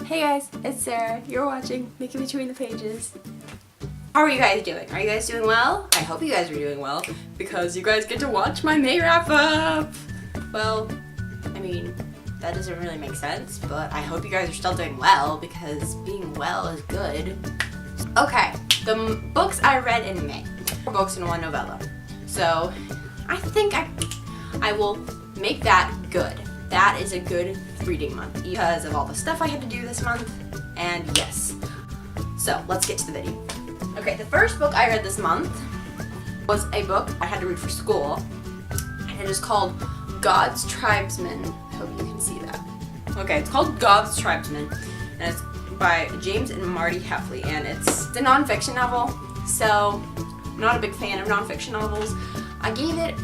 Hey guys, it's Sarah. You're watching Mickey Between the Pages. How are you guys doing? Are you guys doing well? I hope you guys are doing well because you guys get to watch my May wrap up. Well, I mean, that doesn't really make sense, but I hope you guys are still doing well because being well is good. Okay, the books I read in May. 4 books and 1 novella. So I think I will make that good. That is a good reading month because of all the stuff I had to do this month, and yes. So let's get to the video. Okay, the first book I read this month was a book I had to read for school, and it is called God's Tribesmen. I hope you can see that. Okay, it's called God's Tribesmen, and it's by James and Marty Heffley, and it's a nonfiction novel, so I'm not a big fan of nonfiction novels. I gave it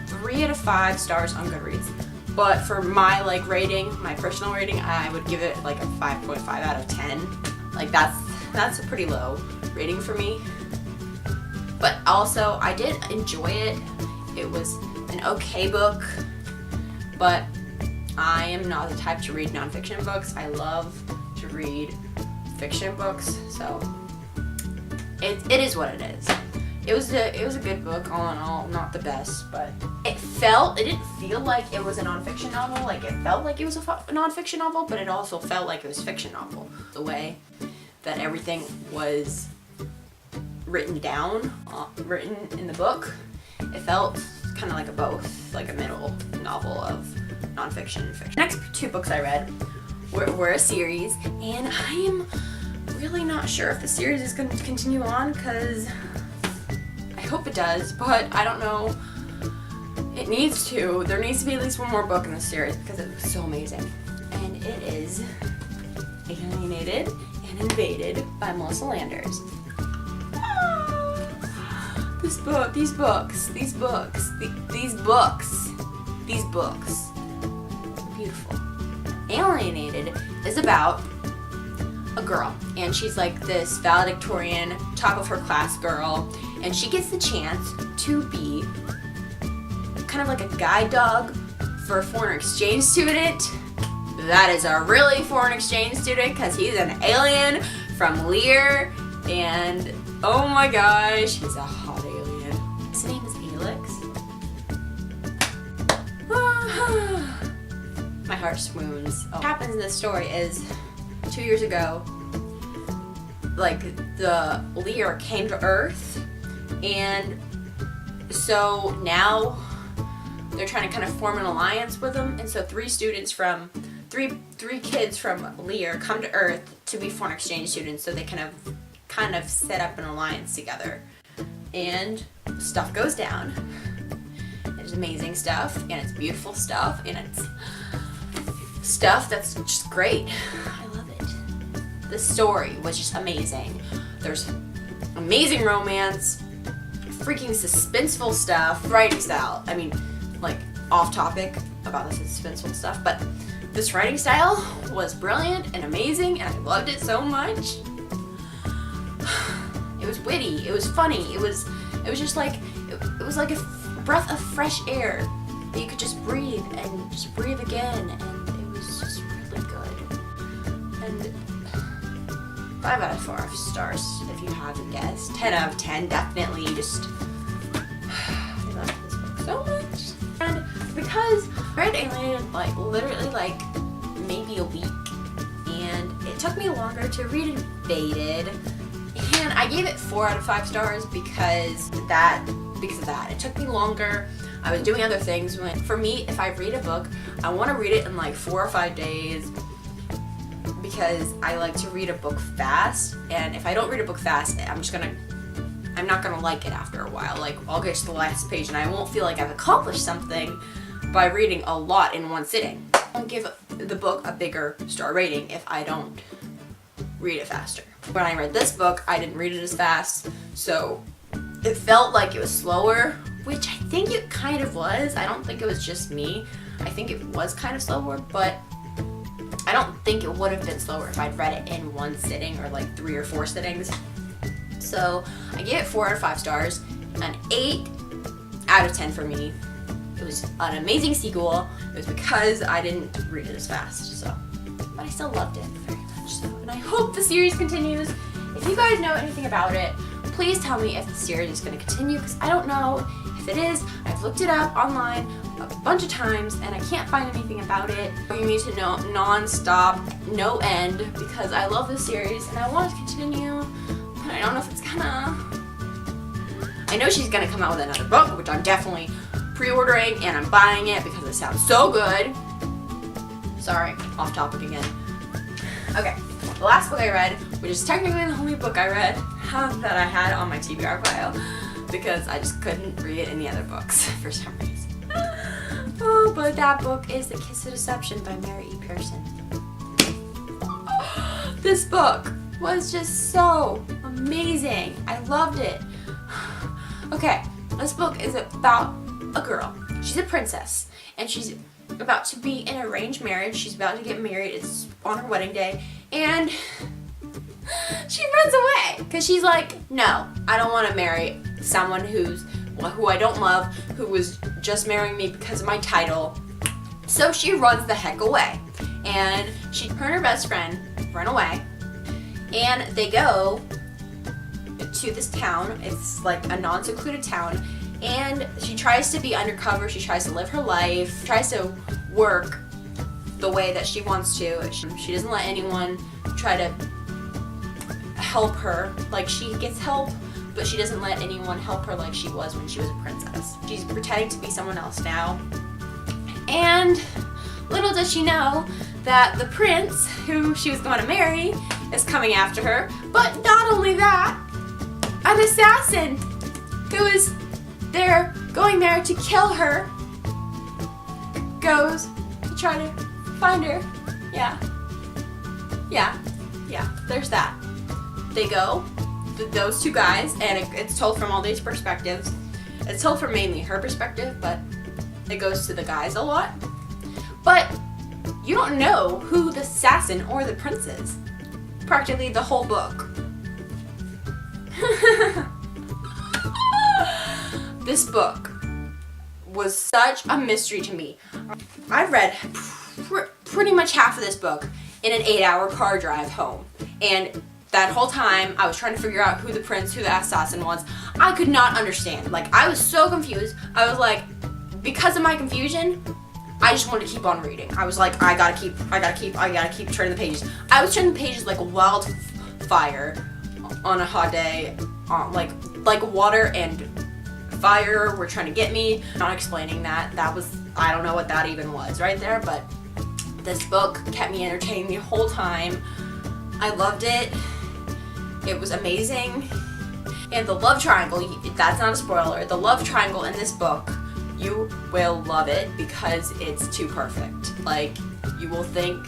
3 out of 5 stars on Goodreads. But for my rating, my personal rating, I would give it like a 5.5 out of 10. Like that's a pretty low rating for me. But also I did enjoy it. It was an okay book, but I am not the type to read nonfiction books. I love to read fiction books, so it is what it is. It was a good book all in all, not the best, but it didn't feel like it was a nonfiction novel. Like it felt like it was a nonfiction novel, but it also felt like it was a fiction novel. The way that everything was written down, written in the book, it felt kind of like a both, like a middle novel of nonfiction and fiction. Next 2 books I read were a series, and I am really not sure if the series is going to continue on because I hope it does, but I don't know. It needs to. There needs to be at least 1 more book in the series because it was so amazing. And it is Alienated and Invaded by Melissa Landers. These books. Beautiful. Alienated is about a girl, and she's like this valedictorian, top of her class girl, and she gets the chance to be kind of like a guide dog for a foreign exchange student. That is a really foreign exchange student because he's an alien from Lear, and oh my gosh, he's a hot alien. His name is Alex. My heart swoons. What happens in this story is 2 years ago, the Lear came to Earth, and so now they're trying to kind of form an alliance with them, and so 3 kids from Lear come to Earth to be foreign exchange students, so they kind of set up an alliance together, and stuff goes down. It's amazing stuff, and it's beautiful stuff, and it's stuff that's just great. I love it. The story was just amazing. There's amazing romance, freaking suspenseful stuff, writing style. I mean, off topic about the suspenseful stuff, but this writing style was brilliant and amazing, and I loved it so much. It was witty, it was funny, it was just like, it was like a breath of fresh air that you could just breathe and just breathe again, and it was just really good. And 5 out of 4 stars if you haven't guessed. 10 out of 10, definitely. Just I love this book so much. And because I read Alienated literally maybe a week, and it took me longer to read Invaded, and I gave it 4 out of 5 stars because of that. It took me longer. I was doing other things. For me, if I read a book, I want to read it in 4 or 5 days because I like to read a book fast, and if I don't read a book fast, I'm not gonna like it after a while. I'll get to the last page and I won't feel like I've accomplished something by reading a lot in one sitting. I'll give the book a bigger star rating if I don't read it faster. When I read this book, I didn't read it as fast, so it felt like it was slower, which I think it kind of was. I don't think it was just me. I think it was kind of slower, but I don't think it would have been slower if I'd read it in one sitting or 3 or 4 sittings. So I gave it 4 out of 5 stars, an 8 out of 10 for me. It was an amazing sequel. It was because I didn't read it as fast, but I still loved it very much. so. And I hope the series continues. If you guys know anything about it, please tell me if the series is going to continue, because I don't know if it is. I've looked it up online a bunch of times and I can't find anything about it. You need to know non-stop, no end, because I love this series and I want it to continue, but I don't know if it's gonna. I know she's gonna come out with another book, which I'm definitely pre-ordering, and I'm buying it because it sounds so good. Sorry, off topic again. Okay, the last book I read, which is technically the only book I read that I had on my TBR pile, because I just couldn't read any other books for some reason. Oh, but that book is The Kiss of Deception by Mary E. Pearson. This book was just so amazing. I loved it. Okay, this book is about a girl. She's a princess, and she's about to be in an arranged marriage. She's about to get married. It's on her wedding day, and she runs away because she's like, no, I don't want to marry someone who I don't love, who was just marrying me because of my title. So she runs the heck away, and her and her best friend run away, and they go to this town. It's like a non-secluded town, and she tries to be undercover. She tries to live her life, tries to work the way that she wants to. She doesn't let anyone try to help her. Like, she gets help, but she doesn't let anyone help her like she was when she was a princess. She's pretending to be someone else now. And little does she know that the prince who she was going to marry is coming after her. But not only that, an assassin who is going there to kill her goes to try to find her. Yeah, there's that. They go, those two guys, and it's told from all these perspectives. It's told from mainly her perspective, but it goes to the guys a lot. But you don't know who the assassin or the prince is practically the whole book. This book was such a mystery to me. I read pretty much half of this book in an 8-hour car drive home, and that whole time I was trying to figure out who the prince, who the assassin was. I could not understand. Like, I was so confused. I was like, because of my confusion, I just wanted to keep on reading. I was like, I gotta keep turning the pages. I was turning the pages like wildfire on a hot day. Like water and fire were trying to get me. Not explaining that. That was, I don't know what that even was right there, but this book kept me entertained the whole time. I loved it. It was amazing. And the love triangle, that's not a spoiler, the love triangle in this book, you will love it because it's too perfect. Like, you will think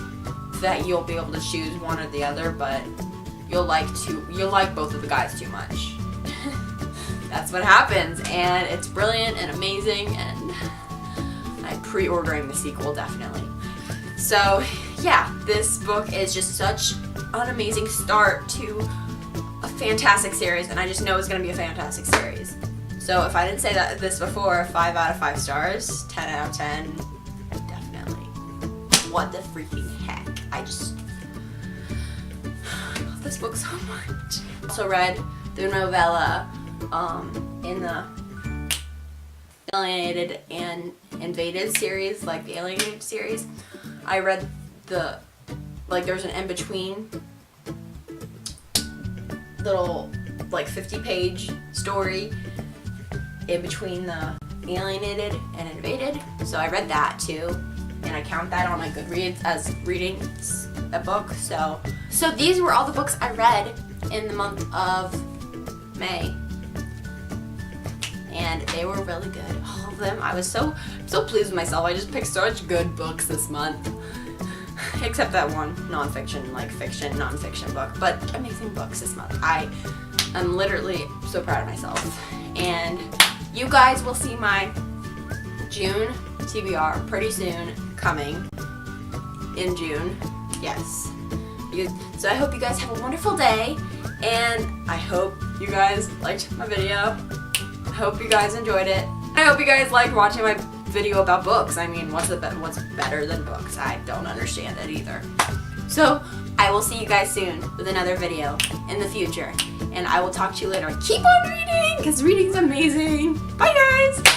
that you'll be able to choose one or the other, but you'll like both of the guys too much. That's what happens, and it's brilliant and amazing, and I'm pre-ordering the sequel, definitely. So yeah, this book is just such an amazing start to a fantastic series, and I just know it's going to be a fantastic series. So if I didn't say this before, 5 out of 5 stars, 10 out of 10, definitely. What the freaking heck? I love this book so much. Also read the novella in the Alienated and Invaded series, like the Alienated series. I read there's an in-between little 50-page story in between the Alienated and Invaded, so I read that too, and I count that on my Goodreads as reading a book. So these were all the books I read in the month of May, and they were really good, all of them. I was so pleased with myself. I just picked such good books this month. Except that one non-fiction, non-fiction book, but amazing books this month. I am literally so proud of myself. And you guys will see my June TBR pretty soon, coming in June. Yes. So I hope you guys have a wonderful day, and I hope you guys liked my video. I hope you guys enjoyed it. I hope you guys liked watching my video about books. I mean, what's better than books? I don't understand it either. So I will see you guys soon with another video in the future. And I will talk to you later. Keep on reading, because reading's amazing. Bye, guys!